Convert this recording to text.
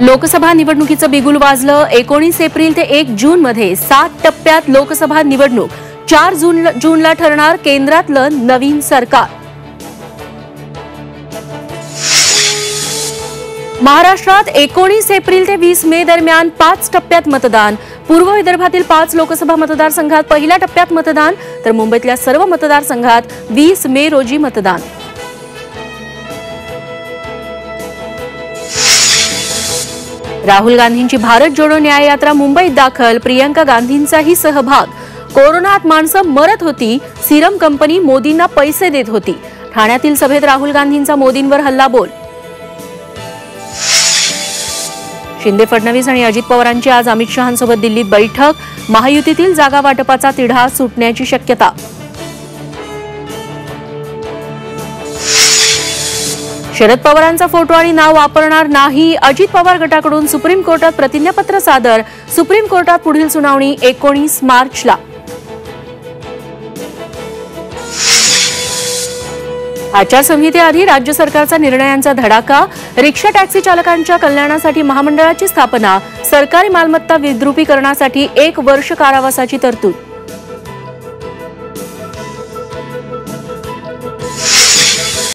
लोकसभा निवडणुकीचं बिगुल वाजलं। 19 एप्रिल ते 1 जून मध्ये 7 टप्प्यात लोकसभा निवडणूक। 4 जूनला ठरणार केंद्रातलं नवीन सरकार। महाराष्ट्रात 19 एप्रिल ते 20 मे दरम्यान 5 टप्प्यात मतदान। पूर्व विदर्भातील 5 लोकसभा मतदारसंघात पहिल्या टप्प्यात मतदान, तर मुंबईतल्या सर्व मतदारसंघात 20 मे रोजी मतदान। राहुल गांधींची भारत जोडो न्याय यात्रा मुंबईत दाखल। प्रियंका गांधींचाही सहभाग। कोरोनात माणसं मरत होती, सिरम कंपनी मोदींना पैसे देत होती। ठाण्यातील सभेत राहुल गांधींचा मोदींवर हल्लाबोल। शिंदे, फडणवीस आणि अजित पवारांची आज अमित शहांसोबत दिल्लीत बैठक। महायुतीतील जागा वाटपाचा तिढा सुटण्याची शक्यता। शरद पवारांचा फोटो आणि नाव वापरणार नाही। अजित पवार गटाकडून सुप्रीम कोर्टात प्रतिज्ञापत्र सादर। सुप्रीम कोर्टात पुढील सुनावणी 19 मार्चला। आचारसंहितेआधी राज्य सरकारचा निर्णयांचा धडाका। रिक्षा टॅक्सी चालकांच्या कल्याणासाठी महामंडळाची स्थापना। सरकारी मालमत्ता विद्रुपीकरणासाठी 1 वर्ष कारावासाची तरतूद।